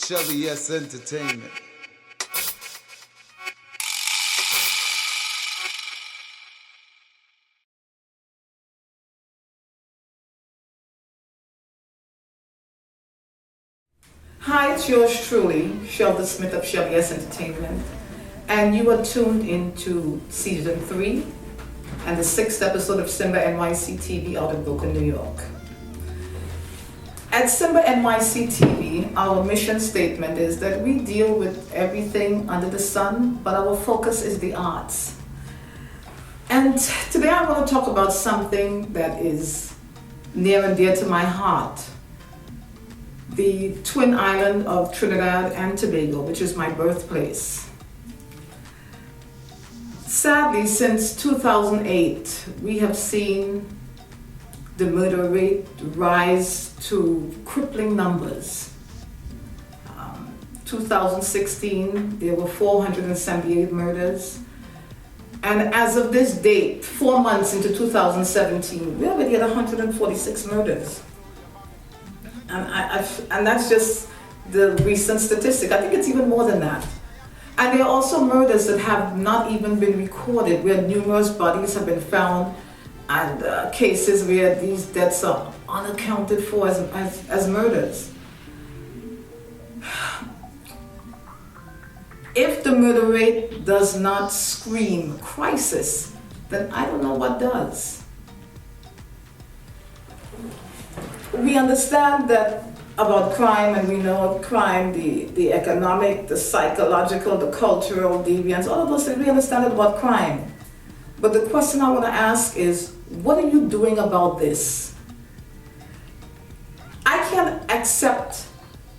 LAWLESS Entertainment. Hi, it's yours truly, Shelda Smith of LAWLESS Entertainment, and you are tuned into season 3 and the 6th episode of SIMBA NYC TV out of Brooklyn, New York. At SIMBA NYC TV, our mission statement is that we deal with everything under the sun, but our focus is the arts. And today I want to talk about something that is near and dear to my heart. The twin island of Trinidad and Tobago, which is my birthplace. Sadly, since 2008, we have seen the murder rate rise to crippling numbers. 2016, there were 478 murders. And as of this date, 4 months into 2017, we already had 146 murders. And that's just the recent statistic. I think it's even more than that. And there are also murders that have not even been recorded, where numerous bodies have been found, and cases where these deaths are unaccounted for as murders. If the murder rate does not scream crisis, then I don't know what does. We understand that about crime, and we know crime, the economic, the psychological, the cultural deviance, all of those things, we understand about crime. But the question I want to ask is, what are you doing about this? I can't accept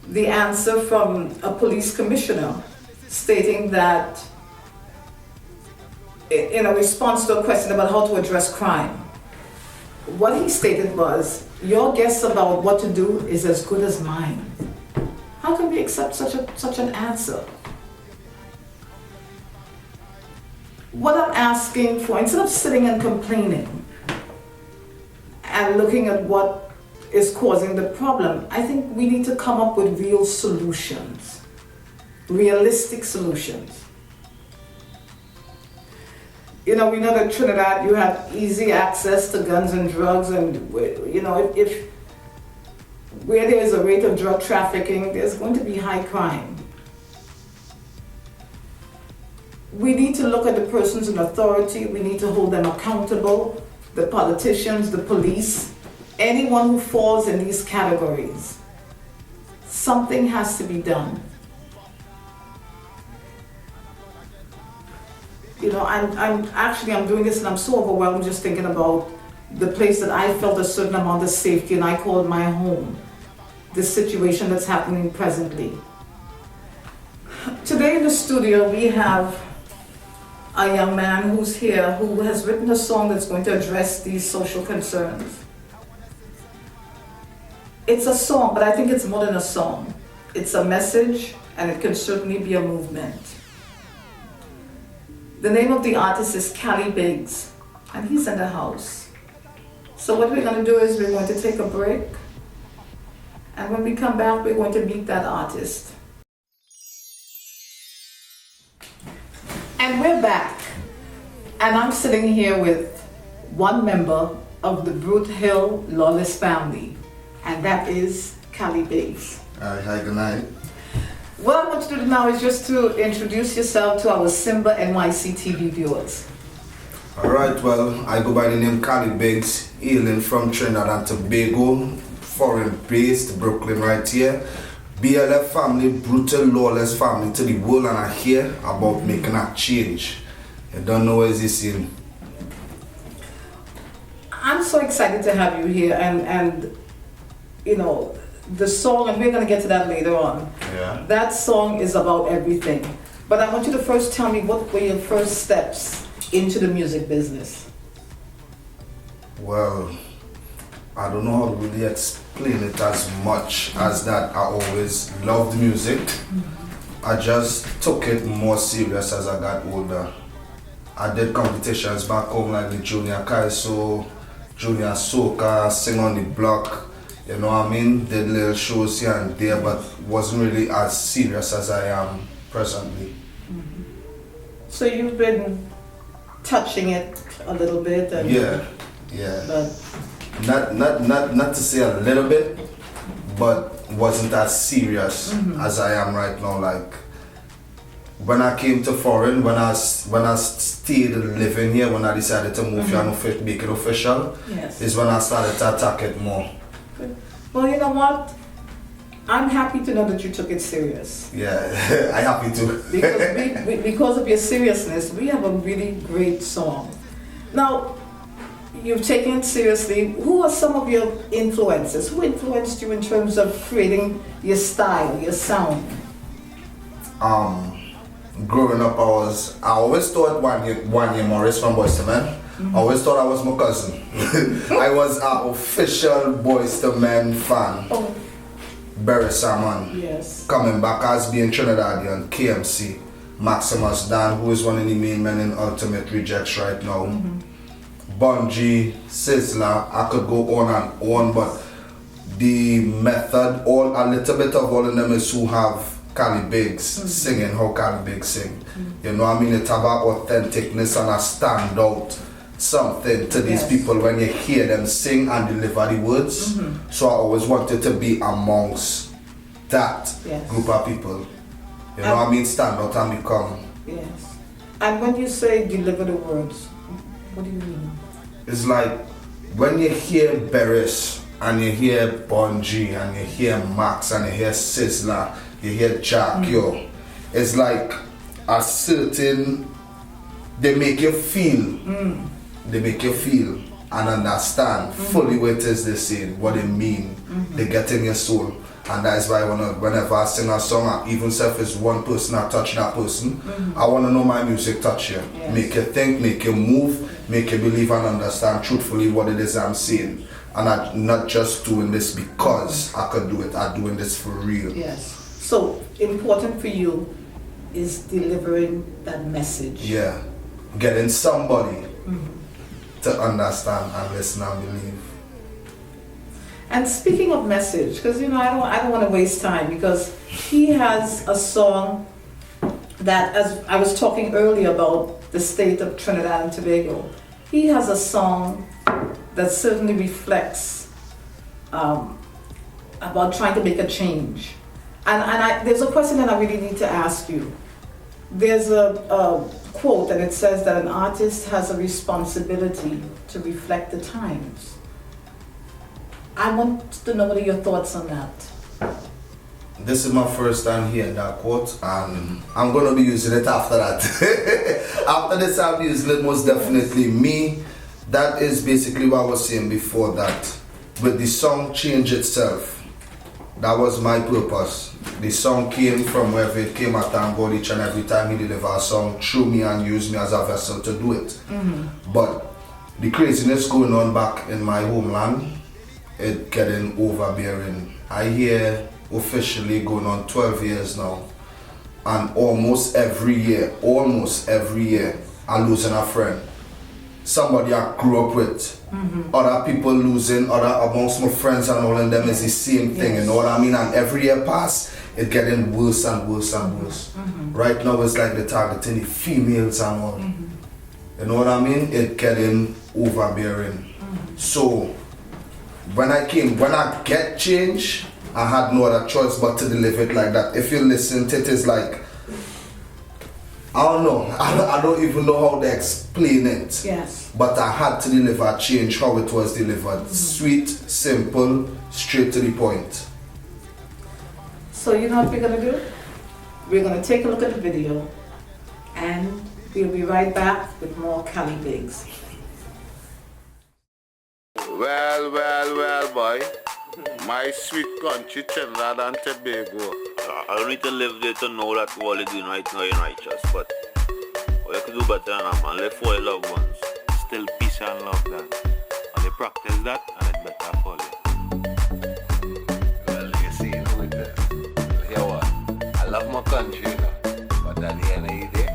the answer from a police commissioner stating that, in a response to a question about how to address crime, what he stated was, your guess about what to do is as good as mine. How can we accept such an answer? What I'm asking for, instead of sitting and complaining and looking at what is causing the problem, I think we need to come up with real solutions, realistic solutions. You know, we know that Trinidad, you have easy access to guns and drugs, and you know, if where there is a rate of drug trafficking, there's going to be high crime. We need to look at the persons in authority. We need to hold them accountable, the politicians, the police, anyone who falls in these categories. Something has to be done. You know, I'm doing this and I'm so overwhelmed just thinking about the place that I felt a certain amount of safety and I called my home. This situation that's happening presently. Today in the studio we have a young man who's here who has written a song that's going to address these social concerns. It's a song, but I think it's more than a song. It's a message, and it can certainly be a movement. The name of the artist is Cali Bigs, and he's in the house. So what we're going to do is we're going to take a break, and when we come back, we're going to meet that artist. And we're back, and I'm sitting here with one member of the BRUTHILL LAWLESS family, and that is Cali Bigs. Hi, good night. What I want you to do now is just to introduce yourself to our SIMBA NYC TV viewers. Alright, well, I go by the name Cali Bigs, hailing from Trinidad and Tobago, foreign based, Brooklyn right here. BLF family, brutal lawless family to the world, and I hear about making a change. I don't know where this in. I'm so excited to have you here, and you know, the song, and we're going to get to that later on. Yeah. That song is about everything. But I want you to first tell me what were your first steps into the music business? Well, I don't know how to really explain it as much as that. I always loved music. I just took it more serious as I got older. I did competitions back home like the Junior Kaiso, Junior Soca, Sing on the Block, You know what I mean? Did little shows here and there, but wasn't really as serious as I am presently. So you've been touching it a little bit, and Yeah. but Not to say a little bit, but wasn't as serious as I am right now. Like when I came to foreign, when I stayed living here, when I decided to move here and make it official, yes, is when I started to attack it more. good. Well, you know what? I'm happy to know that you took it serious. Yeah, I happy to. Because because of your seriousness, we have a really great song. Now, you've taken it seriously. Who are some of your influences? Who influenced you in terms of creating your style, your sound? Growing up, I always thought Wanya Morris from Boyz II Men. I always thought I was my cousin. I was an official Boyz II Men fan. Oh, Barry Salmon. yes. Coming back as being Trinidadian, KMC, Maximus Dan, who is one of the main men in Ultimate Rejects right now. Bungie, Sizzler, I could go on and on, but the method, a little bit of all of them is who have Cali Bigs singing how Cali Bigs sing. You know what I mean? It have an authenticness and a standout something to these Yes. people when you hear them sing and deliver the words. So I always wanted to be amongst that Yes. group of people. You know what I mean? Stand out and become. Yes. And when you say deliver the words, what do you mean? It's like when you hear Beres and you hear Bungie and you hear Max and you hear Sizzler, you hear Jack, it's like a certain, they make you feel. They make you feel and understand fully what it is they say, what they mean. They get in your soul. And that is why whenever I sing a song, even if it's one person I touch that person, I want to know my music touch you. Yes. Make you think, make you move, make you believe and understand truthfully what it is I'm saying. And I'm not just doing this because I could do it, I'm doing this for real. Yes. So important for you is delivering that message. Yeah. Getting somebody to understand and listen and believe. And speaking of message, because I don't want to waste time, because he has a song that, as I was talking earlier about the state of Trinidad and Tobago, he has a song that certainly reflects about trying to make a change. And there's a question that I really need to ask you. There's a quote, and it says that an artist has a responsibility to reflect the times. I want to know what are your thoughts on that. This is my first time hearing that quote, and I'm going to be using it after that. After this, I'll be using it most definitely. Me, that is basically what I was saying before, that with the song Change Itself, that was my purpose. The song came from wherever it came. I thank God each and every time he delivered a song through me and used me as a vessel to do it. But the craziness going on back in my homeland, it getting overbearing. I hear officially going on 12 years now, and almost every year, I'm losing a friend. Somebody I grew up with. Other people losing, amongst my friends and all of them is the same thing, you know what I mean? And every year pass, it getting worse and worse and worse. Right now it's like they're targeting the females and all. You know what I mean? It getting overbearing. So when I get change, I had no other choice but to deliver it like that. If you listen to it, it's like, I don't know. I don't even know how to explain it. Yes. But I had to deliver change how it was delivered. Sweet, simple, straight to the point. So you know what we're going to do? We're going to take a look at the video, and we'll be right back with more Cali Bigs. Well, boy. My sweet country, Trinidad and Tobago. I don't need to live there to know that what you're doing right now you're righteous, but what you can do better than that, man. Live for your loved ones. Still peace and love that. And you practice that, and it better for you. Well, you see, with this. Hear what? I love my country, you know, but at the end of the day,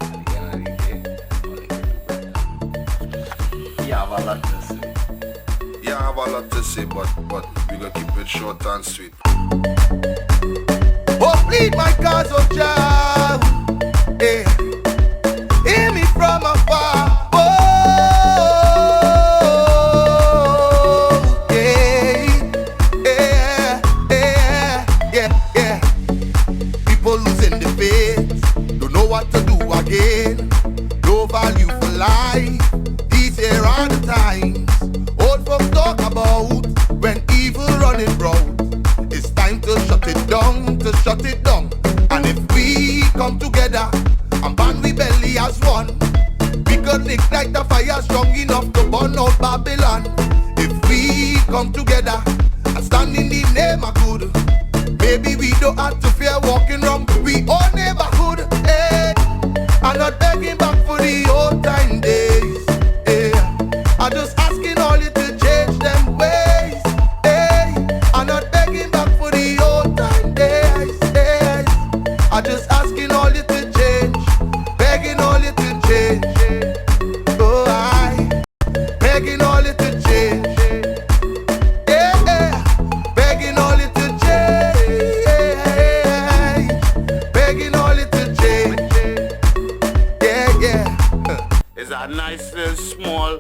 all you can do better. You have a lot to say. Yeah, have a lot to say, but we gonna keep it short and sweet. Oh, plead my cause, oh Jah, yeah. Hear me from afar. Oh, yeah, yeah, yeah, yeah. People losing the faith, don't know what to do again. No value for life. These here are the times old folks talk about when evil running round. It's time to shut it down, to shut it down. And if we come together and band we belly as one, we could ignite the fire strong enough to burn out Babylon. If we come together and stand in the name of good, maybe we don't have to fear walking wrong. We all neighborhood, eh? I'm not begging back for the old time days, eh? I'm just asking all you to change them ways, eh? I'm not begging back for the old time days, eh? I'm just asking all you to change, begging all you to change. Oh, I begging all you to change, yeah, yeah. Begging all you to change, begging all you to change, yeah, yeah. It's a nice little small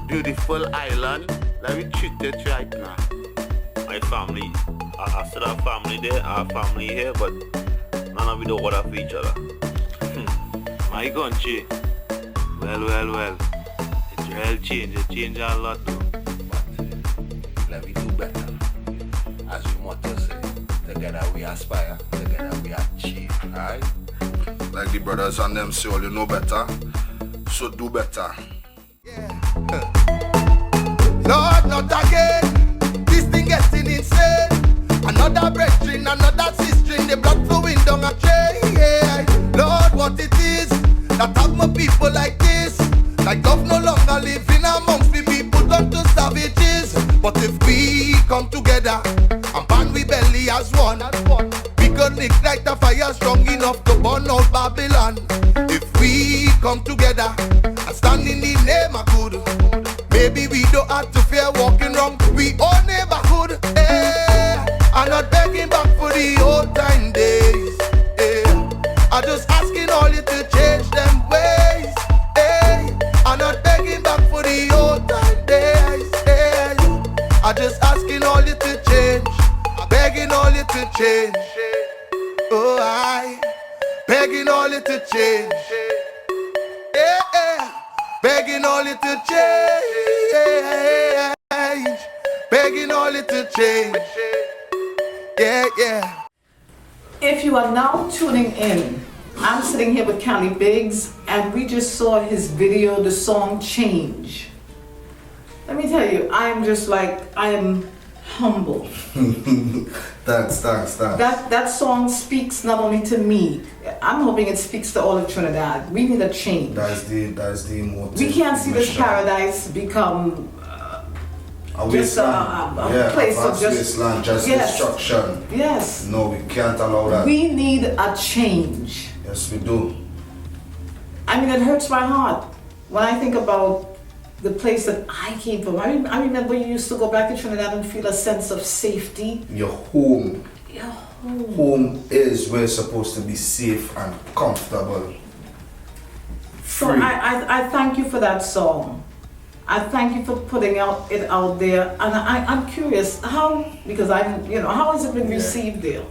beautiful island that we treat it right now. My family, I still have family there, I have family here, but none of we don't order for each other. My country, well, it's real change, it changed a lot though. But let me do better. As we motto say, together we aspire, together we achieve, alright? Like the brothers and them say, all you know better, so do better. Lord, not again. This thing getting insane. Another brethren, another sister, the blood flowing down a chain. Yeah. Lord, what it is that have my people like this? Like love no longer living amongst the people done to savages. But if we come together and band we belly as one, we could ignite the fire strong enough to burn out Babylon. If we come together and stand in the name of good, maybe we don't have to fear walking wrong. We all neighborhood, eh? I'm not begging back for the old time days, eh? I'm just asking all you to change them ways, eh? I'm not begging back for the old time days, eh? I'm just asking all you to change, begging all you to change. Oh, I begging all you to change, yeah, yeah. Begging all you to change, begging all you to change, yeah, yeah. If you are now tuning in, I'm sitting here with Cali Bigs, and we just saw his video, the song Change. Let me tell you, I am just like, I am humble. Thanks. That song speaks not only to me, I'm hoping it speaks to all of Trinidad. We need a change. That's the motive. We can't see this paradise become just a place of just wasteland, just destruction. Yes. No, we can't allow that. We need a change. Yes, we do. I mean, it hurts my heart when I think about the place that I came from. I remember you used to go back to Trinidad and feel a sense of safety. Your home. Your home. Home is where it's supposed to be safe and comfortable. So Free. I thank you for that song. I thank you for putting it out there, and I'm curious how, because how has it been received there?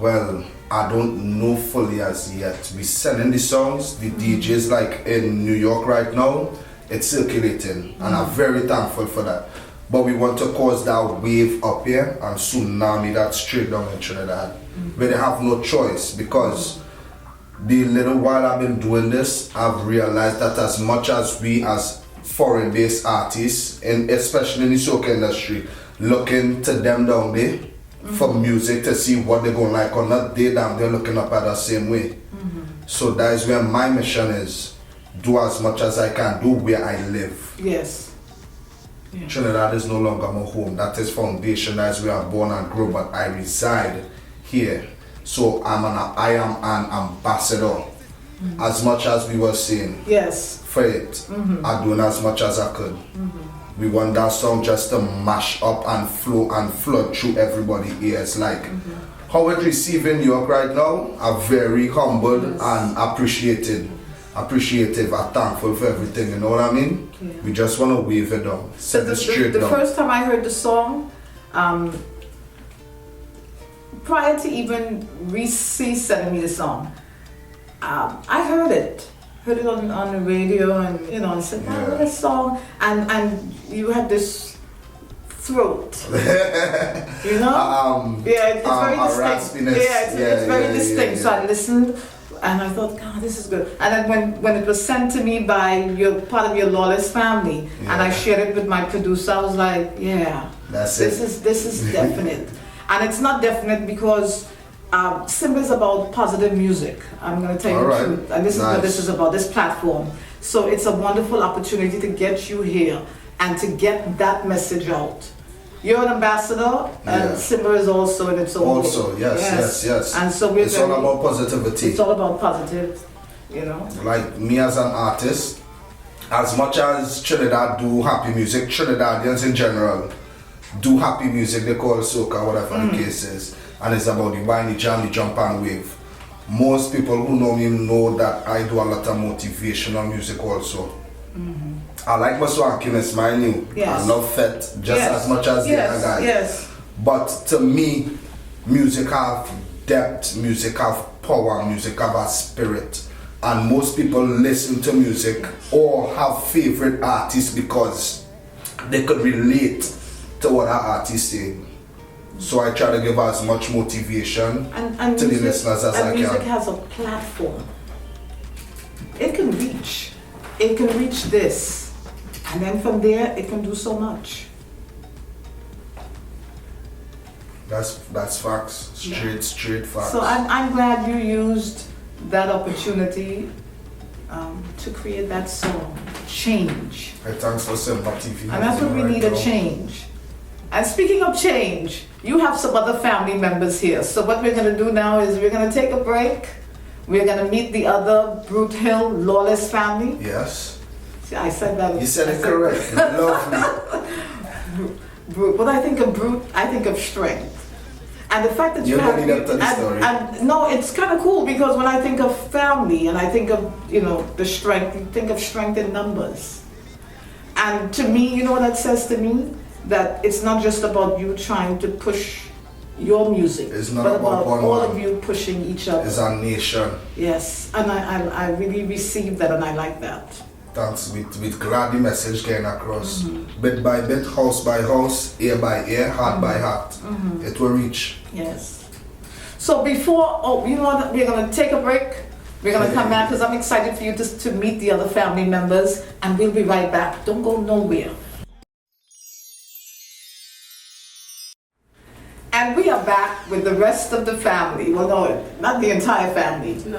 Well, I don't know fully as yet. We sending the songs, the DJs like in New York right now, it's circulating, and I'm very thankful for that. But we want to cause that wave up here and tsunami that straight down in Trinidad, where they have no choice, because the little while I've been doing this, I've realized that as much as we as foreign-based artists, and especially in the soca industry, looking to them down there for music to see what they're going to like or not, they're looking up at us same way. So that is where my mission is. Do as much as I can, do where I live. Yes. Yeah. Trinidad is no longer my home. That is foundation, that is where I'm born and grew, but I reside here. So I am an ambassador. As much as we were saying. Yes. For it. I'm doing as much as I could. We want that song just to mash up and flow and flood through everybody's ears. Like how it's received in New York right now, are very humble and appreciative, and thankful for everything, you know what I mean? Yeah. We just want to wave it down, set it straight the down. first time I heard the song, prior to even Reese sending me the song, I heard it on the radio, and you know, I said, "Wow, what a song!" And you have this throat, you know? Yeah, it's very distinct. It's very distinct. So I listened, and I thought, God, this is good. And then when it was sent to me by part of your Lawless family, and I shared it with my producer, I was like, yeah, this is definite. And it's not definite because SIMBA is about positive music. I'm going to tell you the truth. And this is what this is about, this platform. So it's a wonderful opportunity to get you here and to get that message out. You're an ambassador, and SIMBA is also in its own way. Also, yes. And so it's all about positivity. It's all about positive, you know. Like me as an artist, as much as Trinidad do happy music, Trinidadians in general do happy music, they call it soca, whatever the case is, and it's about the wine, the jam, the jump and wave. Most people who know me know that I do a lot of motivational music also. I like Maswankiness, mind you. I love Fet just as much as the other guy. But to me, music have depth, music have power, music have a spirit. And most people listen to music or have favorite artists because they could relate to what our artist saying. So I try to give as much motivation to the listeners as I can. Music has a platform. It can reach this. And then from there, it can do so much. That's facts. Straight facts. So I'm glad you used that opportunity to create that song, Change. Hey, thanks for SIMBA TV. And that's what we need, a change. And speaking of change, you have some other family members here. So what we're going to do now is we're going to take a break. We're going to meet the other BRUTHILL Lawless family. Yes. See, I said that. You said it correct. Lovely. When I think of brute, I think of strength. And the fact that you have... And no, it's kind of cool because when I think of family and I think of, you know, the strength, you think of strength in numbers. And to me, you know what that says to me? That it's not just about you trying to push your music, it's not but about all one. of you pushing each other. It's a nation. Yes, and I really received that, and I like that. Thanks, with glad the message getting across. Bit by bit, house by house, ear by ear, heart by heart. It will reach. Yes. So before, you know what, we're going to take a break. We're going to come back because I'm excited for you to meet the other family members, and we'll be right back. Don't go nowhere. And we are back with the rest of the family. Well, no, not the entire family. No.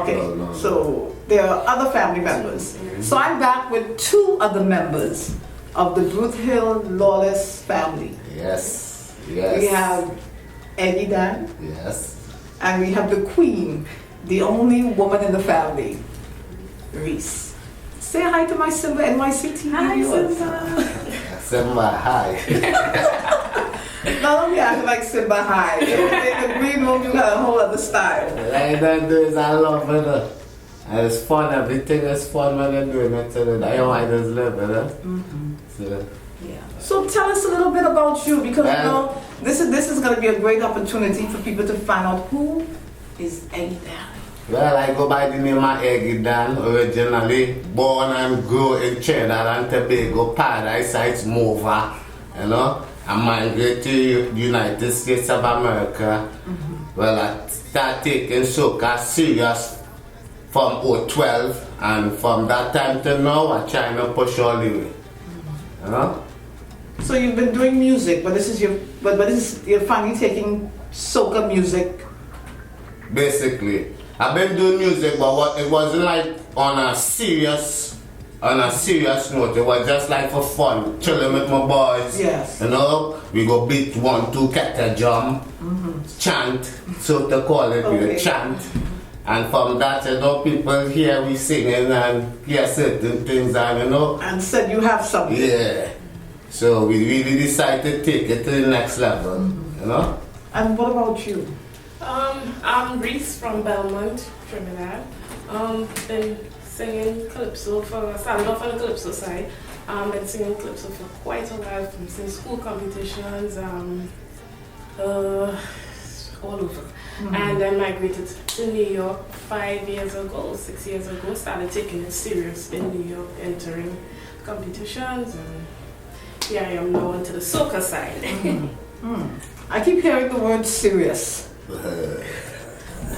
Okay, so there are other family members. So I'm back with two other members of the BRUTHILL Lawless family. Yes. We have Eddie Dan. Yes. And we have the queen, the only woman in the family, Reese. Say hi to my SIMBA NYC TV viewers. SIMBA, hi. Not only acting like SIMBA high, in the green room you got a whole other style. What I don't do is I love it. And it's fun, everything is fun when you're doing it. So I want to just live it. So tell us a little bit about you, because you know this is going to be a great opportunity for people to find out who is Eddie Dan. Well, I go by the name of Eddie Dan, originally born and grew in Trinidad and Tobago, Paradise Heights, Mova, you know. I migrated to the United States of America. Well, I started taking soca serious from 2012, and from that time to now, I'm trying to push all the way. You know? So you've been doing music, but this is you're finally taking soca music. Basically, I've been doing music, but it wasn't like on a serious note. It was just like for fun, chilling with my boys. Yes. You know, we go beat 1, 2, kettle drum, chant, so to call it, we chant. And from that, you know, people hear we singing and hear certain things, and you know. And said you have something. Yeah. So we really decided to take it to the next level, you know. And what about you? I'm Reese from Belmont, Trinidad. Been singing calypso started off on the calypso side. Been singing calypso for quite a while, from school competitions, all over. And I migrated to New York 6 years ago, started taking it serious in New York, entering competitions, and here I am now onto the soca side. I keep hearing the word serious.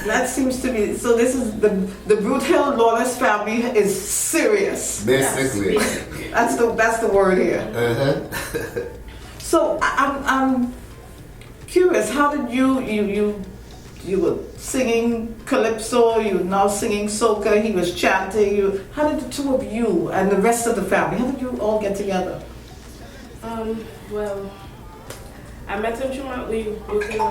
That seems to be, so this is the BRUTHILL Lawless family is serious. Basically. Yes, that's the word here. So I'm curious, how did you were singing calypso, you were now singing soca, he was chanting, how did the two of you and the rest of the family, how did you all get together? Well, I met him through we work in a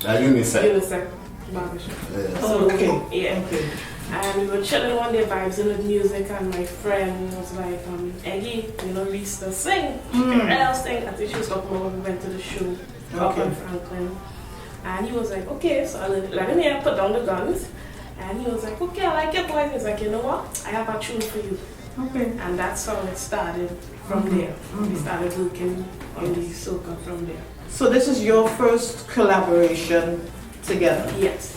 UNICEF barbershop. Oh, okay. Yeah. Okay. And we were chilling one day, vibes with music, and my friend was like, Eggy, Reese does sing. Everyone else sing. I think she was talking about when we went to the show up in Franklin. And he was like, okay, so I let him here, put down the guns. And he was like, okay, I like your voice. He's like, you know what? I have a tune for you. Okay. And that's how it started from there. We started working on the soca from there. So this is your first collaboration together? Yes.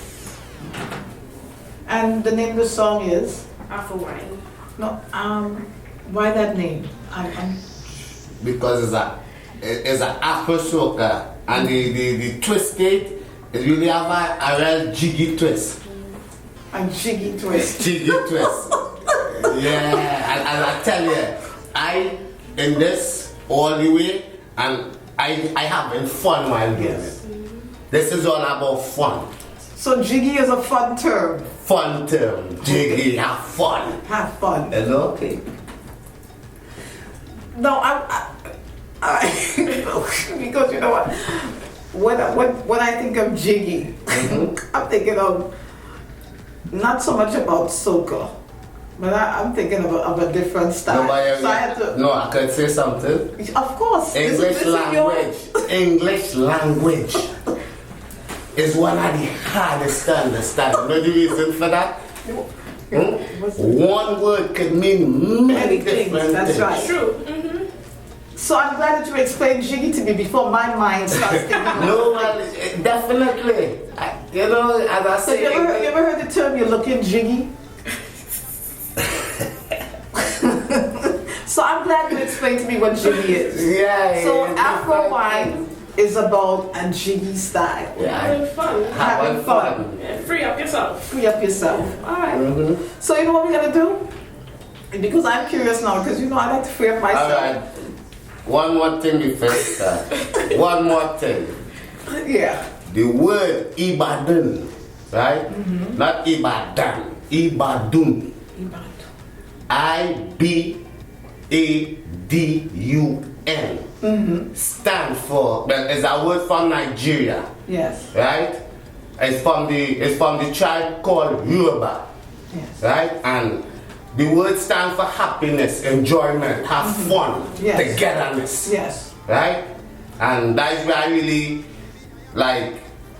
And the name of the song is? Afro Wine. No, why that name? Because it's a Afro soca, and the twist it really have a real jiggy twist. A jiggy twist. Jiggy twist. Yeah, and I tell you, I in this all the way, and I having fun while doing it. This is all about fun. So jiggy is a fun term. Fun term. Jiggy, have fun. Have fun. Hello? Okay. No, I because you know what? When I think of jiggy, I'm thinking of not so much about soca, but I'm thinking of a different style. No, I can say something. Of course. English language. English language is one of the hardest to understand. You know the reason for that? One word can mean many different things. That's right. True. So I'm glad that you explained jiggy to me before my mind starts thinking about No, well, definitely. As I So say. you ever heard the term "you're looking jiggy"? So I'm glad you explained to me what jiggy is. Yeah. So Afro Wine is about a jiggy style. Yeah. Having fun. Having fun. Yeah, free up yourself. Free up yourself. All right. So you know what we're gonna do? Because I'm curious now, because I like to free up myself. All right. One more thing before start. One more thing. Yeah. The word Ibadan, right? Not Ibadan. Ibadun. IBADUN. Stand for. Well, it's a word from Nigeria. Yes. Right? It's from the tribe called Yoruba. Yes. Right? And the word stands for happiness, enjoyment, have fun, togetherness. Yes. Right? And that's where I really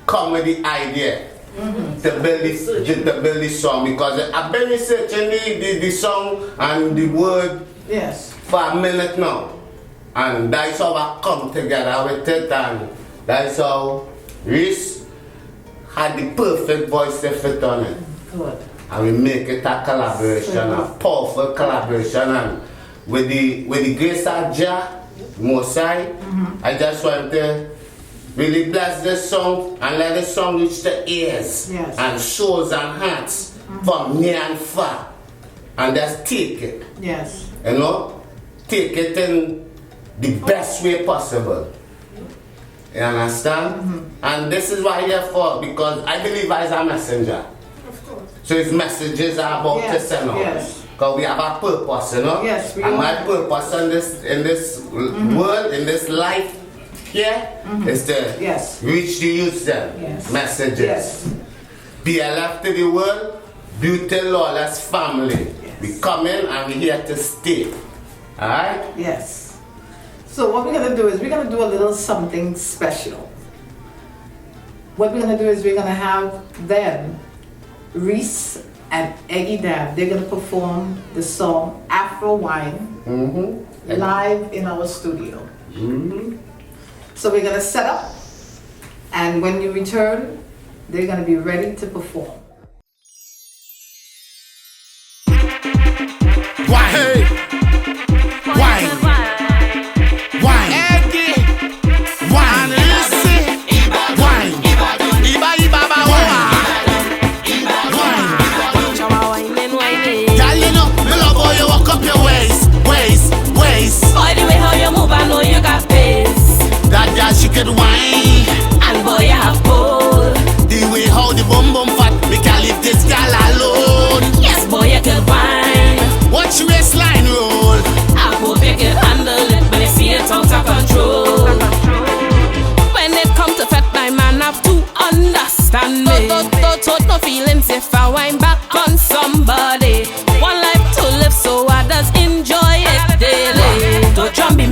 come with the idea to build this song, because I've been researching the song and the word for a minute now. And that's how I come together with it, and that's how Reese had the perfect voice to fit on it. Good. And we make it a collaboration, a powerful collaboration, and with the grace of Jah, Most High, I just want to really bless this song and let the song reach the ears and souls and hearts from near and far, and just take it. Yes. Take it in the best way possible. You understand? And this is what I'm here for, because I believe I am a messenger. So his messages are about to send out. Because we have a purpose, Yes, we and all my do. purpose in this world, in this life here, is to reach the youth them. Messages. Yes. BLF to the world, BRUTHILL Lawless family. We come in and we here to stay. Alright? Yes. So what we're gonna do is we're gonna do a little something special. What we're gonna do is we're gonna have them, Reese and Eggy Dab, they're gonna perform the song Afro Wine live in our studio. So we're gonna set up, and when you return, they're gonna be ready to perform. Wine, wine, wine, Eggy, wine, Lucy, wine, Iba, Iba, wine. Girl, you know, me love how you walk up your waist. Boy, the way how you move, I know you got pace. That girl, she could whine. And boy, you have pull. The way how the bum bum fat, we can't leave this girl alone. Yes, boy, you can whine. Watch your waistline roll. I hope you can handle it, but you see it out of control. When it comes to fat, my man have to understand me. Don't no feelings if I whine back on somebody. One life to live, so I does enjoy it daily. Don't jump me, in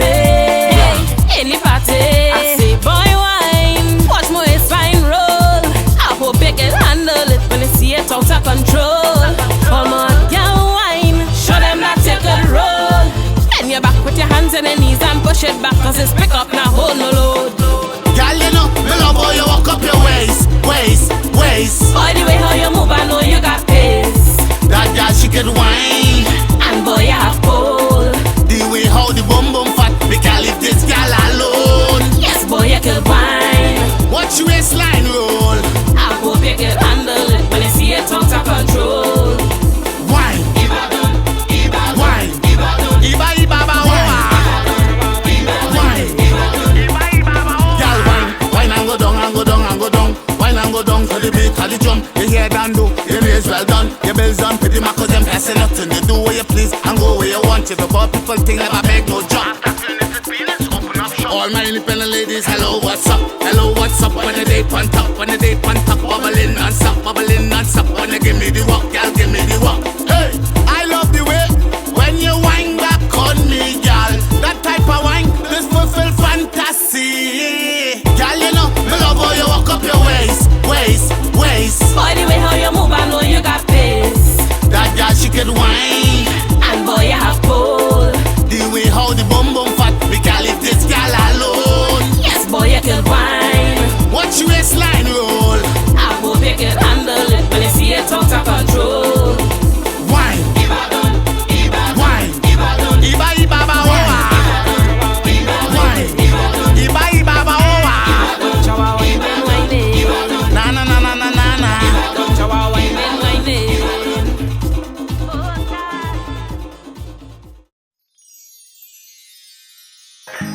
the party. I say, boy, wine. Watch my waistline roll. I hope you can handle it when you see it out of control. Come on, girl, wine. Show them that you can roll. Bend your back with your hands and your knees and push it back, cause it's pick up, now hold no load. Girl, you know, me love how you walk up your waist. Boy, the way how you move, I know you got pace. That girl, she could whine. And boy, you have pull. The way how the bum bum fat, we can't leave this girl alone. Yes, boy, you can whine. Watch your waistline roll. I hope you can handle it when you see it out of control. Wine, wine, Iba, Iba, wine. Girl, wine and go down, and go down, and go down. Wine and go down to the beat of the drum. Your hair done do, your nails well done. Your bells done, pretty much cause them passing nothing. You do what you please and go where you want. You before people think never beg no job. All my independent ladies, hello, what's up? Hello, what's up? When the day on top, bubbling non-stop, when you give me the walk, girl, give me the walk. Hey, I love the way when you whine back on me, girl. That type of wine, this fulfill fantasy. Girl, you know, me love how you walk up your waist. Boy, the way how you move, I know you got pace. That girl, she could whine. And boy, you have pull. The way how the bum bum fat, we can't leave this girl alone. Yes, boy, you can whine. Watch your waistline roll. I hope you can handle it when you see it out of control. Wine, wine, Iba, Iba, wine, Iba, Iba, na na na na na na na.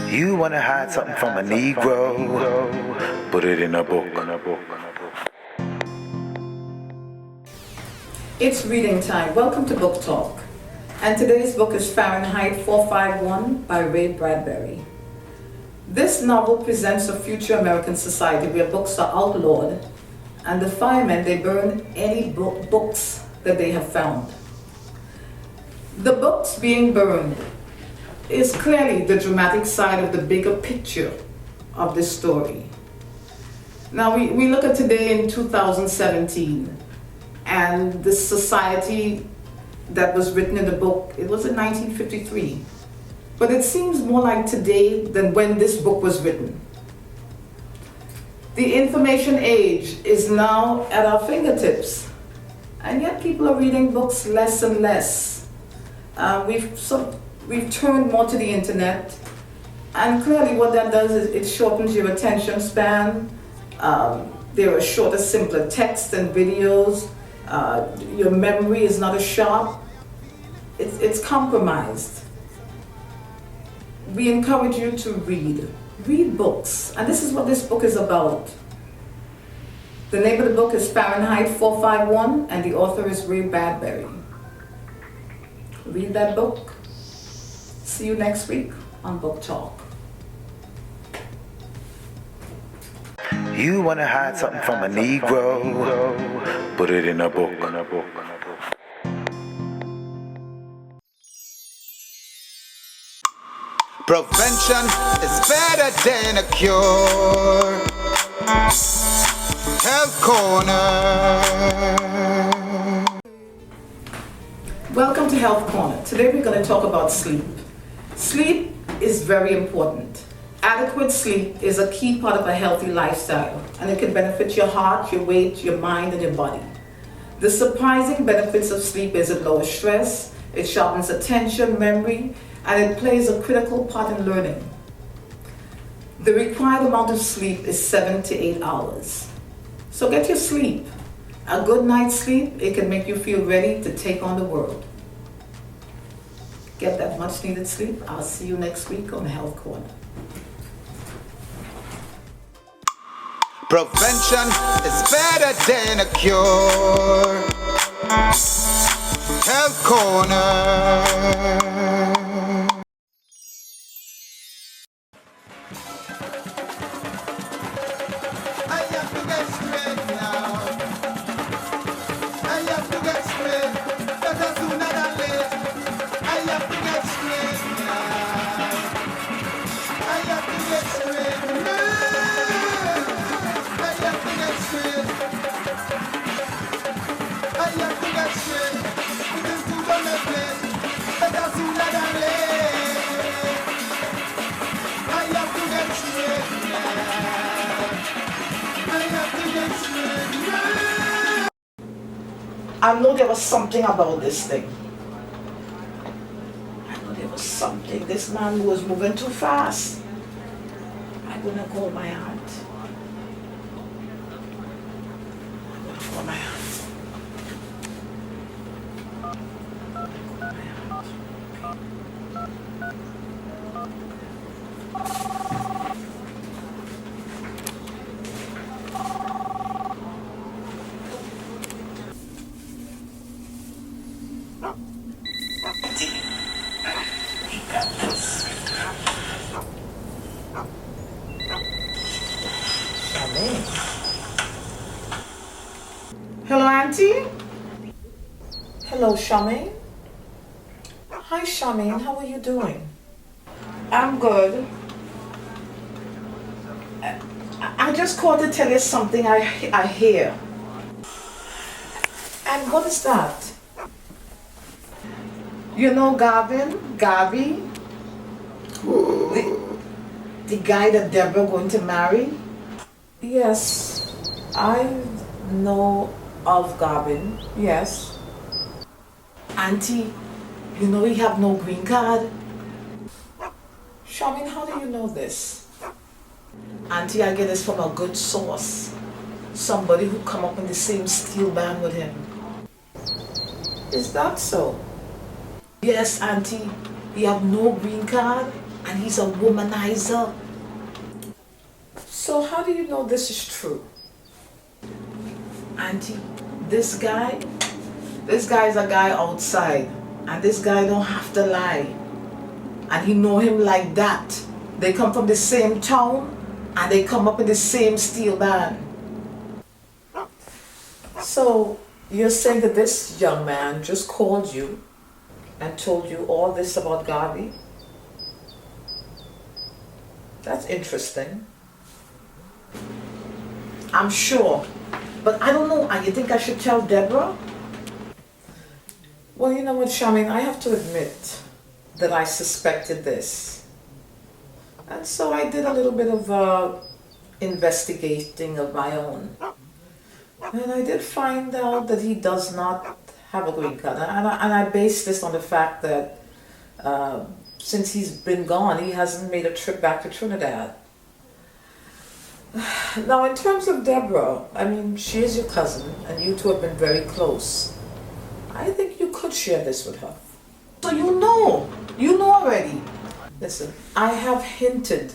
You wanna hide something from a Negro? Put it in a book. It's reading time. Welcome to Book Talk. And today's book is Fahrenheit 451 by Ray Bradbury. This novel presents a future American society where books are outlawed, and the firemen, they burn any books that they have found. The books being burned is clearly the dramatic side of the bigger picture of this story. Now we look at today in 2017, and the society that was written in the book, it was in 1953. But it seems more like today than when this book was written. The information age is now at our fingertips, and yet people are reading books less and less. We've turned more to the internet, and clearly what that does is it shortens your attention span. There are shorter, simpler texts and videos. Your memory is not as sharp. It's compromised. We encourage you to read books, and this is what this book is about. The name of the book is Fahrenheit 451, and the author is Ray Bradbury. Read that book. See you next week on Book Talk. You wanna hide something from a Negro? Put it in a book. Prevention is better than a cure. Health Corner. Welcome to Health Corner. Today we're going to talk about sleep. Sleep is very important. Adequate sleep is a key part of a healthy lifestyle, and it can benefit your heart, your weight, your mind, and your body. The surprising benefits of sleep is it lowers stress, it sharpens attention, memory, and it plays a critical part in learning. The required amount of sleep is 7 to 8 hours. So get your sleep. A good night's sleep, it can make you feel ready to take on the world. Get that much needed sleep. I'll see you next week on Health Corner. Prevention is better than a cure. Health Corner. I know there was something about this thing. I know there was something. This man was moving too fast. I'm gonna call my aunt. I'm gonna call my aunt. Hello, Auntie. Hello, Charmaine. Hi, Charmaine. How are you doing? I'm good. I just called to tell you something I hear. And what is that? You know Garvey? The guy that Deborah going to marry? Yes, I know of Gavin, yes. Auntie, you know he have no green card? Charmaine, how do you know this? Auntie, I get this from a good source. Somebody who come up in the same steel band with him. Is that so? Yes, Auntie, he have no green card and he's a womanizer. So how do you know this is true? Auntie, this guy is a guy outside, and this guy don't have to lie. And he know him like that. They come from the same town, and they come up in the same steel band. So you're saying that this young man just called you and told you all this about Garvey? That's interesting. I'm sure. But I don't know, you think I should tell Deborah? Well, you know what, Charmaine, I have to admit that I suspected this. And so I did a little bit of investigating of my own. And I did find out that he does not have a green card. And I based this on the fact that since he's been gone, he hasn't made a trip back to Trinidad. Now, in terms of Deborah, I mean, she is your cousin, and you two have been very close. I think you could share this with her. So you know already. Listen, I have hinted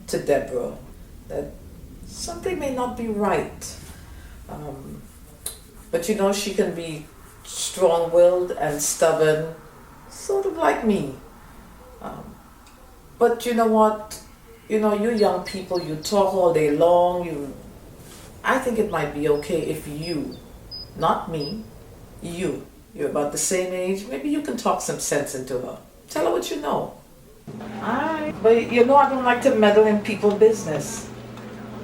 to Deborah that something may not be right. But you know, she can be strong-willed and stubborn, sort of like me. But you know what? You know, you young people, you talk all day long. I think it might be okay if you, not me, you're about the same age, maybe you can talk some sense into her. Tell her what you know. Alright. But you know I don't like to meddle in people's business.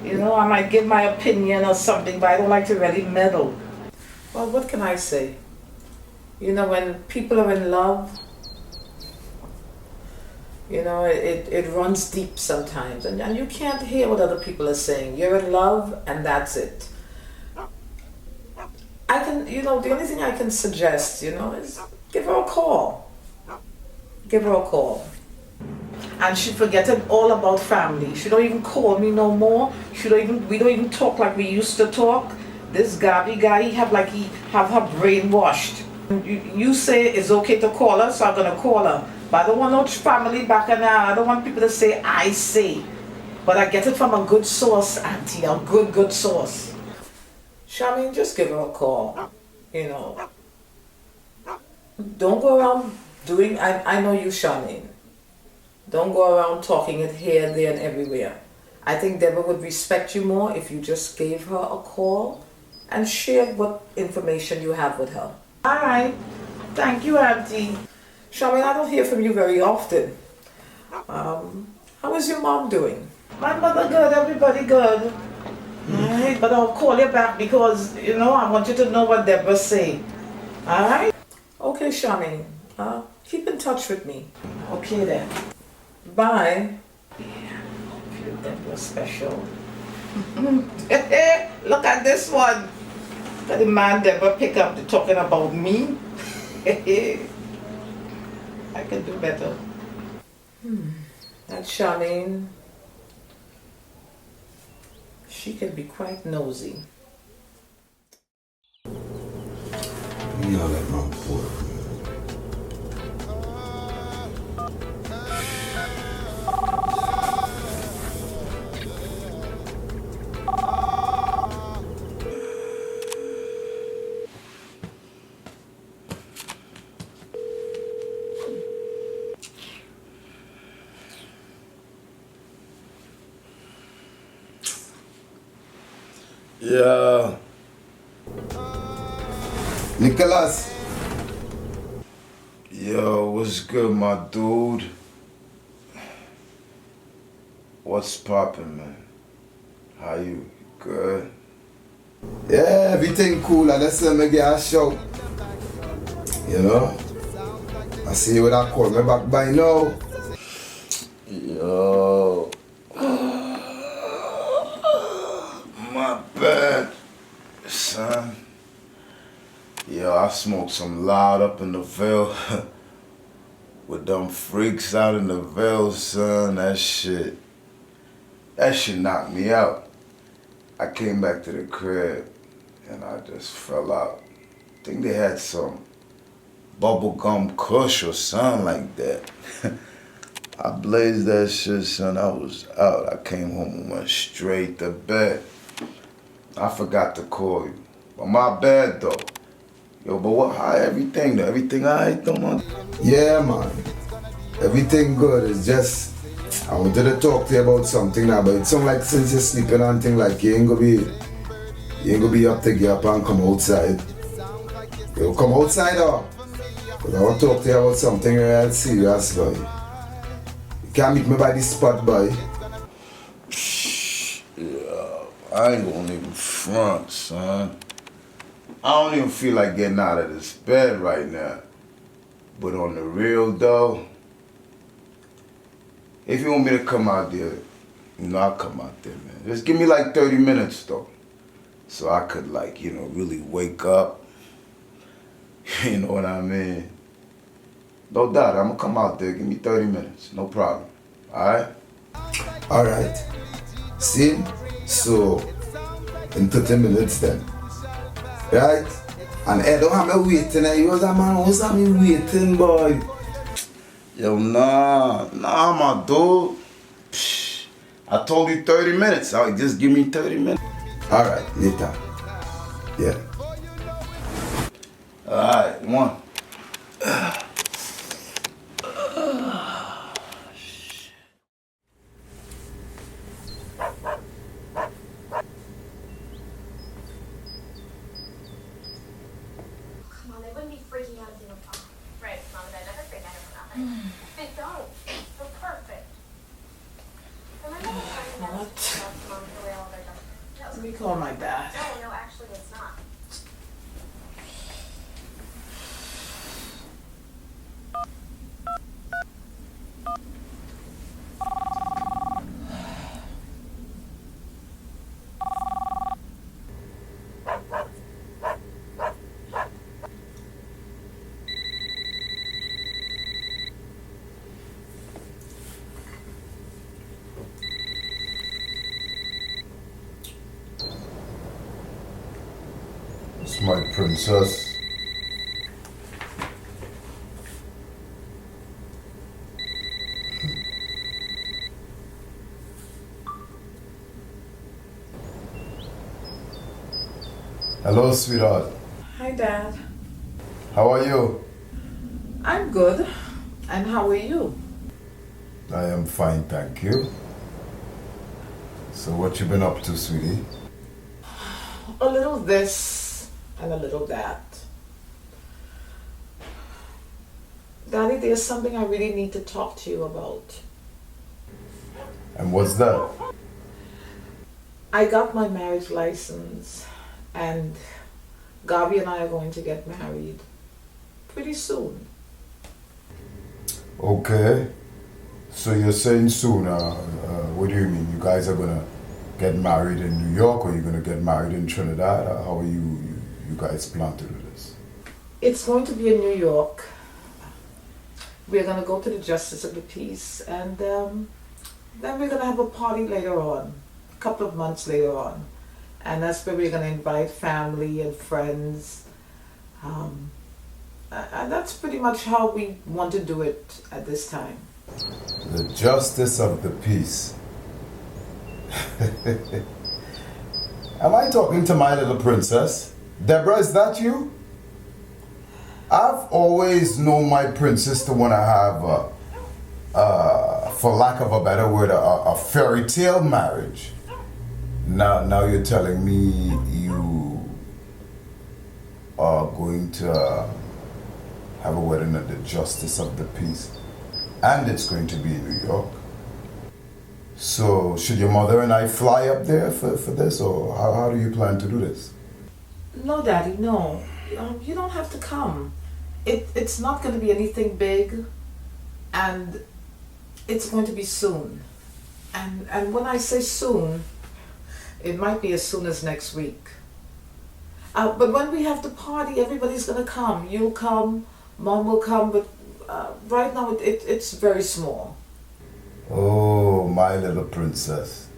You know, I might give my opinion or something, but I don't like to really meddle. Well, what can I say? You know, when people are in love, you know, it runs deep sometimes. And you can't hear what other people are saying. You're in love and that's it. I can, you know, the only thing I can suggest, you know, is give her a call. Give her a call. And she forgetting all about family. She don't even call me no more. We don't even talk like we used to talk. This Gabi guy, he have her brainwashed. You say it's okay to call her, so I'm gonna call her. But I don't want no family back and I don't want people to say I say. But I get it from a good source, auntie, a good source. Charmaine, just give her a call. You know. Don't go around doing, I know you, Charmaine. Don't go around talking it here, there, and everywhere. I think Deborah would respect you more if you just gave her a call and shared what information you have with her. All right. Thank you, Auntie. Charmaine, I don't hear from you very often. How is your mom doing? My mother good, everybody good. All right, but I'll call you back because, you know, I want you to know what Deborah say. All right? Okay, Charmaine. Keep in touch with me. Okay, then. Bye. Yeah, I feel Deborah special. Look at this one. Got the man Deborah pick up to talking about me. I can do better. That Charmaine, she can be quite nosy. You know that my boy. Yeah. Nicholas. Yo, what's good, my dude? What's poppin', man? How you? Good? Yeah, everything cool. I just let me get a shout. You know? I see you with that call me back by now. Yo. My bad, son. Yo, I smoked some loud up in the Ville. With them freaks out in the Ville, son. That shit knocked me out. I came back to the crib and I just fell out. I think they had some bubblegum kush or something like that. I blazed that shit, son. I was out. I came home and went straight to bed. I forgot to call you. But my bad, though. Yo, but how everything, though? Everything all right, though, man? Yeah, man. Everything good. It's just, I wanted to talk to you about something now, but it sounds like since you're sleeping and thing, like you ain't gonna be up to get up and come outside. Yo, come outside, though. But I want to talk to you about something real serious, boy. You can't meet me by this spot, boy. I ain't gonna even front, son. I don't even feel like getting out of this bed right now. But on the real, though, if you want me to come out there, you know, I'll come out there, man. Just give me like 30 minutes, though. So I could, like, you know, really wake up. You know what I mean? No doubt, I'm gonna come out there. Give me 30 minutes. No problem. All right? All right. See? So, in 30 minutes then. Right? And I don't have me waiting. You was a man, who's have me waiting, boy? Yo, nah, my dude. Psh, I told you 30 minutes. Just give me 30 minutes. All right, later. Yeah. All right, one. Come on, they wouldn't be freaking out if they were fine. Right, Mom and Dad never freak out over nothing. They don't. Actually, it's not. It's my princess. Hello, sweetheart. Hi, Dad. How are you? I'm good. And how are you? I am fine, thank you. So what you been up to, sweetie? A little this and a little that. Daddy, there's something I really need to talk to you about. And what's that? I got my marriage license and Gabi and I are going to get married pretty soon. Okay. So you're saying soon, what do you mean? You guys are gonna get married in New York or you're gonna get married in Trinidad? How are you guys plan to do this? It's going to be in New York. We're going to go to the Justice of the Peace and then we're going to have a party later on, a couple of months later on. And that's where we're going to invite family and friends. And that's pretty much how we want to do it at this time. The Justice of the Peace. Am I talking to my little princess? Deborah, is that you? I've always known my princess to want to have, for lack of a better word, a fairy tale marriage. Now you're telling me you are going to have a wedding at the Justice of the Peace, and it's going to be in New York. So should your mother and I fly up there for this, or how do you plan to do this? No, Daddy, no. You don't have to come. It's not going to be anything big, and it's going to be soon. And when I say soon, it might be as soon as next week. But when we have the party, everybody's going to come. You'll come, Mom will come, but right now it's very small. Oh, my little princess.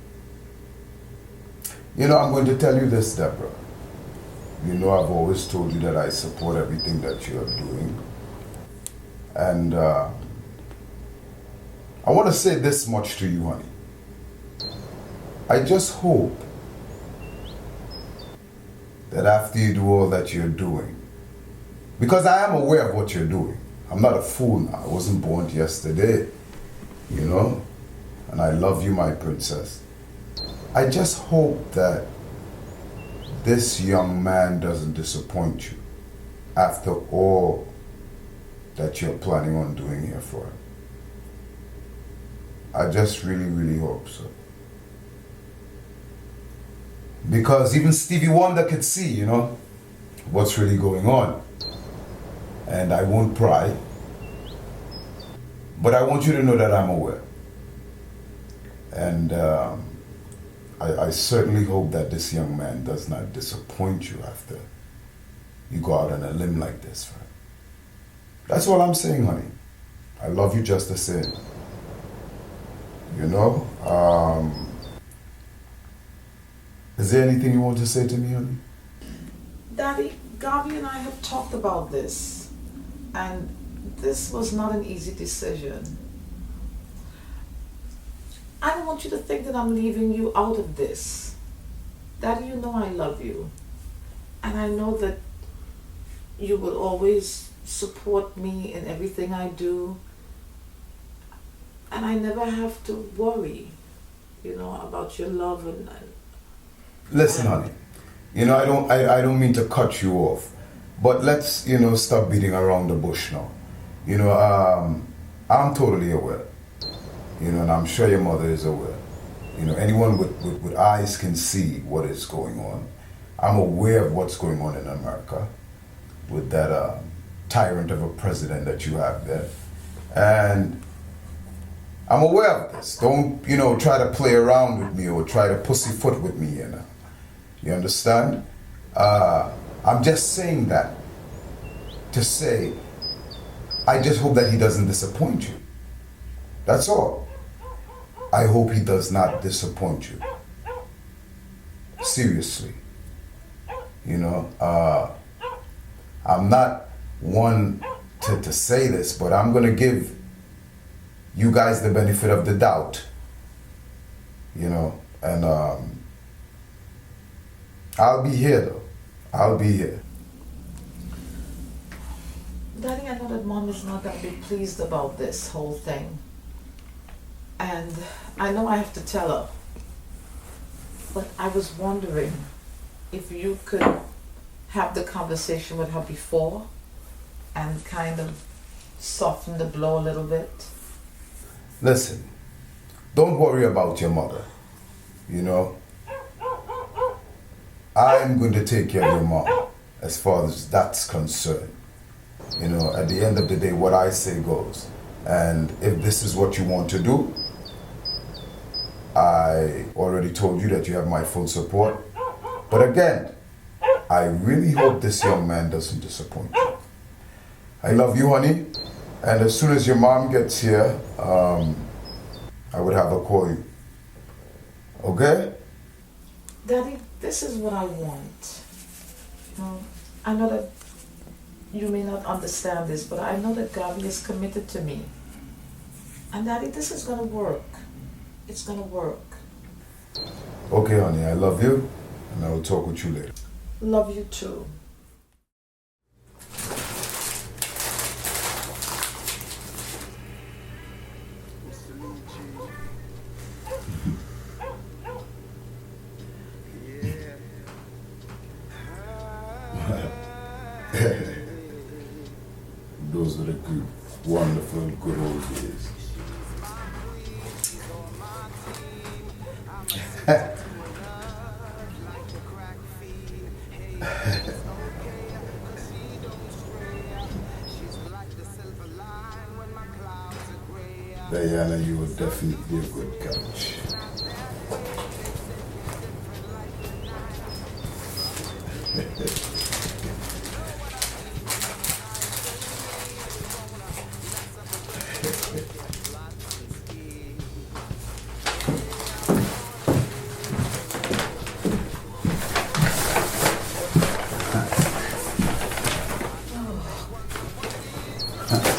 You know, I'm going to tell you this, Deborah. You know, I've always told you that I support everything that you're doing. And I want to say this much to you, honey. I just hope that after you do all that you're doing, because I am aware of what you're doing. I'm not a fool now. I wasn't born yesterday, you know? And I love you, my princess. I just hope that this young man doesn't disappoint you after all that you're planning on doing here for him. I just really, really hope so. Because even Stevie Wonder could see, you know, what's really going on. And I won't pry, but I want you to know that I'm aware. And I certainly hope that this young man does not disappoint you after you go out on a limb like this for him. That's all I'm saying, honey. I love you just the same. You know? Is there anything you want to say to me, honey? Daddy, Gabi and I have talked about this, and this was not an easy decision. I don't want you to think that I'm leaving you out of this. Daddy, you know I love you. And I know that you will always support me in everything I do. And I never have to worry, you know, about your love and listen, honey. You know, I don't mean to cut you off, but let's, you know, stop beating around the bush now. You know, I'm totally aware. You know, and I'm sure your mother is aware. You know, anyone with eyes can see what is going on. I'm aware of what's going on in America with that tyrant of a president that you have there. And I'm aware of this. Don't, try to play around with me or try to pussyfoot with me, You understand? I'm just saying that to say, I just hope that he doesn't disappoint you. That's all. I hope he does not disappoint you. Seriously. I'm not one to say this, but I'm going to give you guys the benefit of the doubt. And I'll be here though. I'll be here. Daddy, I know that Mom is not going to be pleased about this whole thing. And I know I have to tell her. But I was wondering if you could have the conversation with her before and kind of soften the blow a little bit. Listen, don't worry about your mother. I'm going to take care of your mom as far as that's concerned. At the end of the day, what I say goes. And if this is what you want to do, I already told you that you have my full support. But again, I really hope this young man doesn't disappoint you. I love you, honey. And as soon as your mom gets here, I would have her call you. Okay? Daddy, this is what I want. I know that you may not understand this, but I know that God is committed to me. And Daddy, this is going to work. It's going to work. Okay, honey, I love you, and I will talk with you later. Love you too. Those are the good, wonderful, good old days. Diana, you were definitely a good coach.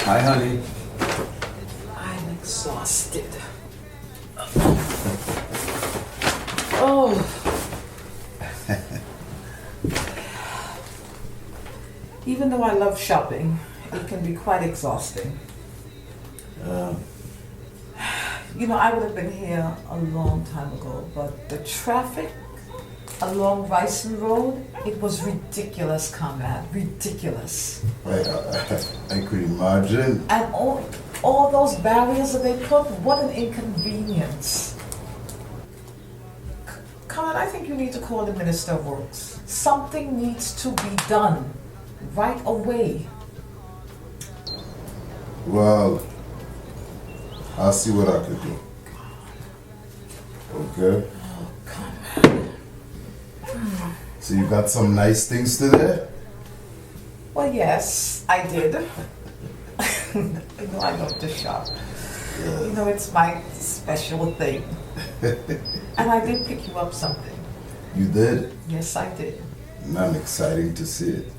Hi, honey. I'm exhausted. Oh. Even though I love shopping, it can be quite exhausting. I would have been here a long time ago, but the traffic along Ryson Road, it was ridiculous, comrade, ridiculous. I could imagine. And all those barriers that they put, what an inconvenience. Comrade, I think you need to call the Minister of Works. Something needs to be done right away. Well, I'll see what I can do. Okay? Oh, comrade. So you got some nice things today? Well, yes, I did. I love to shop. Yeah. It's my special thing. And I did pick you up something. You did? Yes, I did. And I'm excited to see it.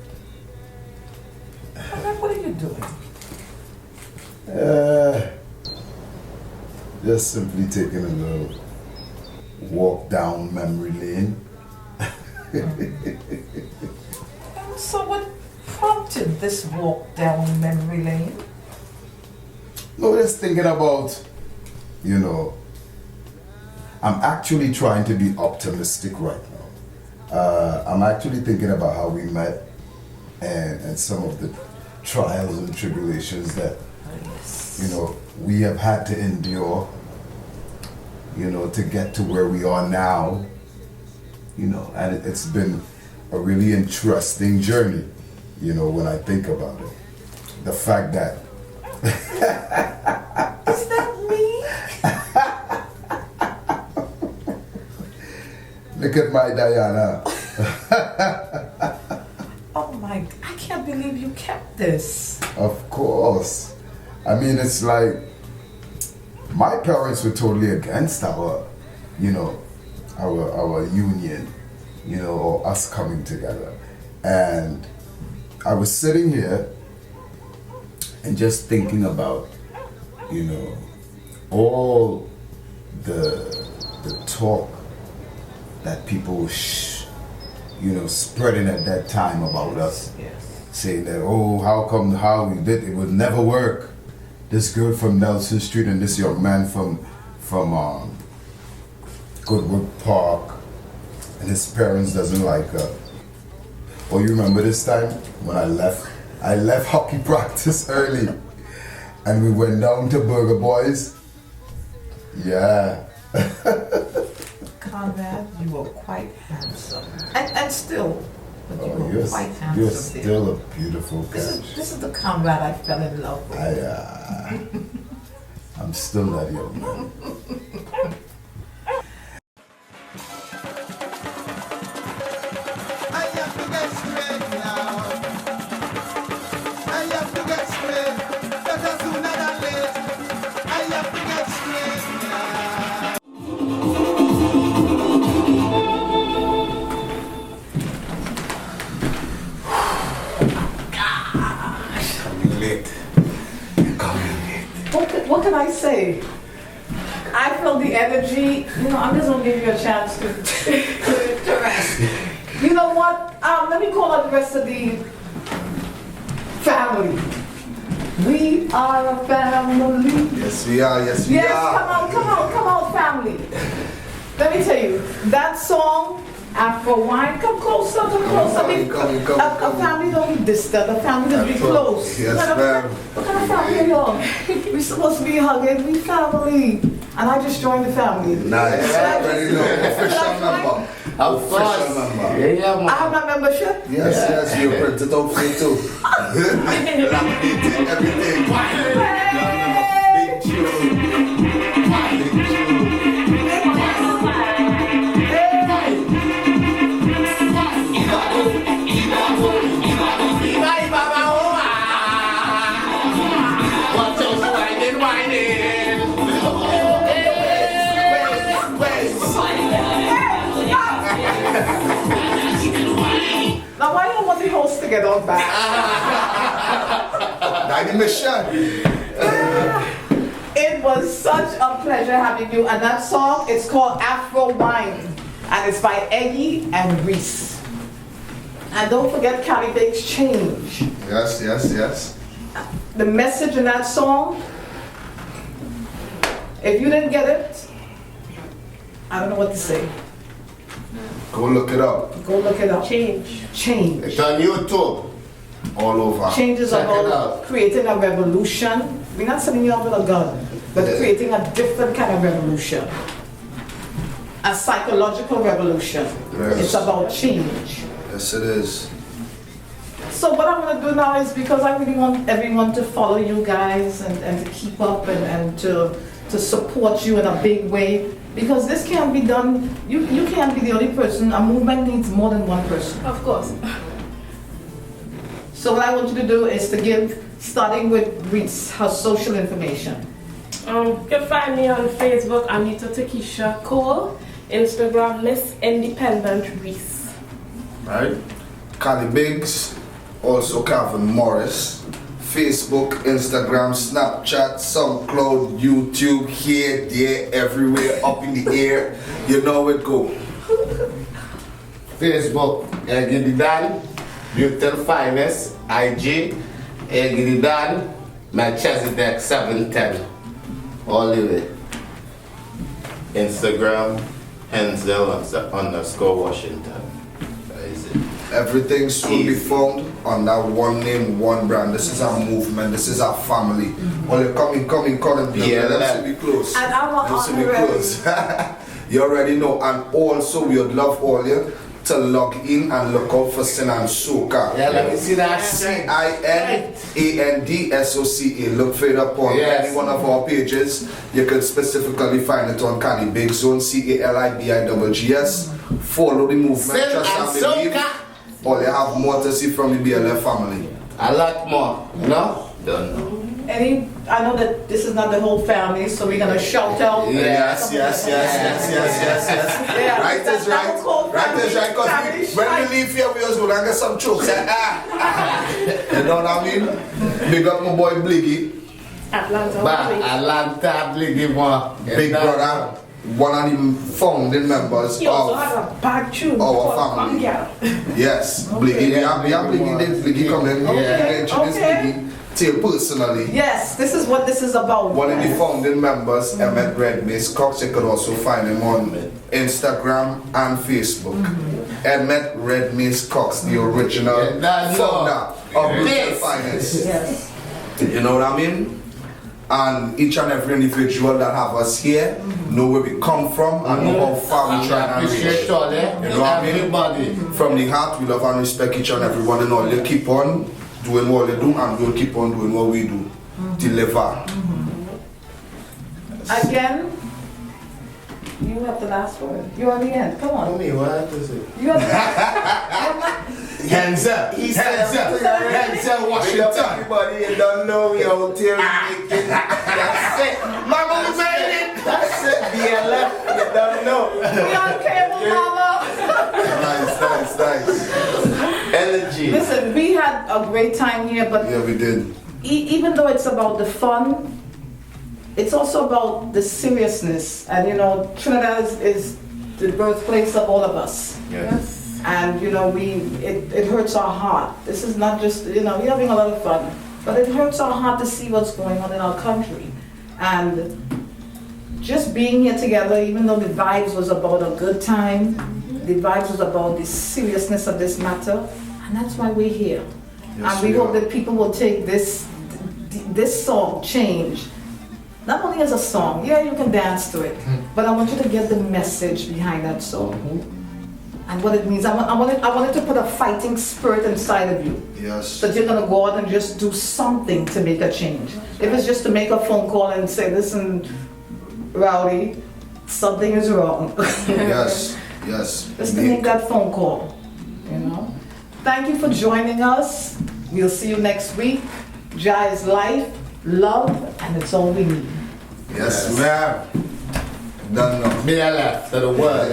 What are you doing? Just simply taking a little walk down memory lane. So what prompted this walk down memory lane? No, just thinking about, I'm actually trying to be optimistic right now. I'm actually thinking about how we met and some of the trials and tribulations that, we have had to endure, to get to where we are now, and it's been a really interesting journey, you know, when I think about it. The fact that Is that me? look at my Diana. Oh my, I can't believe you kept this. Of course. I mean, it's like my parents were totally against our, you know, our union, you know, or us coming together. And I was sitting here and just thinking about, you know, all the talk that people you know, spreading at that time about us. Yes. Saying that, oh, how we did it would never work. This girl from Nelson Street and this young man from Goodwood Park, and his parents doesn't like her. Oh, you remember this time when I left hockey practice early and we went down to Burger Boys? Yeah. Conrad, you were quite handsome. And still, but you were you're, quite handsome. you're still a beautiful catch. This is the Conrad I fell in love with. I'm still that young man. What can I say? I feel the energy. You know, I'm just gonna give you a chance to rest. You know what? Let me call out the rest of the family. We are a family. Yes, we are. Yes, we are. Yes, come on, family. Let me tell you, that song, Afro Wine, come closer. Come. A family don't be distant, a family don't be close. Yes, ma'am. What kind of family are y'all? We supposed to be hugging, we family. And I just joined the family. Nice. Already know. Official member. Official member. Yeah, man. I have my membership? Yes, you print it out for you too. Laminated, everything. Big tune. Now why don't want the host to get on back? Daddy mission. It was such a pleasure having you. And that song, it's called Afro Wine. And it's by Eggy and Reese. And don't forget Cali Bigs Change. Yes. The message in that song, if you didn't get it, I don't know what to say. Go look it up. Change. It's on YouTube. All over. Change is Check it about out. creating a revolution. We're not sending you out with a gun, but creating a different kind of revolution. A psychological revolution. Yes. It's about change. Yes, it is. So what I'm going to do now is, because I really want everyone to follow you guys and to keep up and to support you in a big way, because this can't be done, you can't be the only person. A movement needs more than one person. Of course. So what I want you to do is to give, starting with Reese, her social information. You can find me on Facebook, Anita Takesha Cole, Instagram, Miss Independent Reese. Right? Cali Bigs, also Calvin Morris. Facebook, Instagram, Snapchat, SoundCloud, YouTube, here, there, everywhere, up in the air. You know it go. Facebook, Eggy Dan, Brutal Finest, IG, Eggy Dan, Melchizedek 710. All the way. Instagram, Henzel_Washington. That is it. Everything should be found under one name, one brand. This is our movement. This is our family. Only coming. Yeah, Them should be close. And I'm Them should be honorary. close. You already know. And also, we would love all you to log in and look out for Sin and Soca. Yeah, let me see that. SINBANDSOCA. Look for it up on any one of our pages. You can specifically find it on Cali Bigs Zone, CALIBIGS. Follow the movement, Sin trust and and believe. Soca. Or you have more to see from the BLF family. A lot more, you know? Don't know. I know that this is not the whole family, so we're gonna shout out. Yes. Yeah, Right is right. Right is right. Because when we leave here, we just go and get some chokes. You know what I mean? Big up my boy Bliggy. Atlanta, Bliggy, Big brother. One of the founding members He also of has a bad tune. our family. Yes, Bliggy. We have Bliggy. Bliggy come in. Introduce Bliggy to you personally. Yes, this is what this is about. One of the founding members, Emmett Red Mace Cox. You could also find him on Instagram and Facebook. Emmett Red Mace Cox, the original founder of BRUTHILL Finance. Yes. You know what I mean? And each and every individual that have us here know where we come from and know how far we try and reach. You know what I mean? From the heart, we love and respect each and every one and all. You keep on doing what you do and we'll keep on doing what we do. Deliver. Again, you have the last word. You're on the end. Come on. Me, what is it? You have the last Hands up, Washington. Everybody, you don't know we out here making. That's it. Mama, we made it. That's it. BLF, you don't know. We on cable, mama. Nice. Energy. Listen, we had a great time here, but Yeah, we did. even though it's about the fun, it's also about the seriousness. And you know, Trinidad is the birthplace of all of us. Yes. And you know, it hurts our heart. This is not just, you know, we're having a lot of fun, but it hurts our heart to see what's going on in our country. And just being here together, even though the vibes was about a good time, the vibes was about the seriousness of this matter, and that's why we're here. Yes, and we hope that people will take this song, Change, not only as a song, yeah, you can dance to it, but I want you to get the message behind that song. And what it means. I wanted to put a fighting spirit inside of you. Yes. That you're gonna go out and just do something to make a change. If it's just to make a phone call and say, listen, Rowdy, something is wrong. Yes. Just to make that phone call, you know. Thank you for joining us. We'll see you next week. Jah is life, love, and it's all we need. Yes, ma'am. Done now. BLF to the world.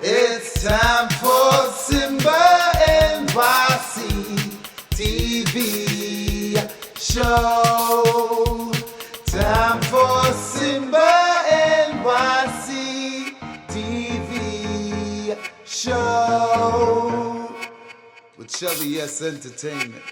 It's time for SIMBA NYC TV show. Time for SIMBA NYC TV show with Shelda Entertainment.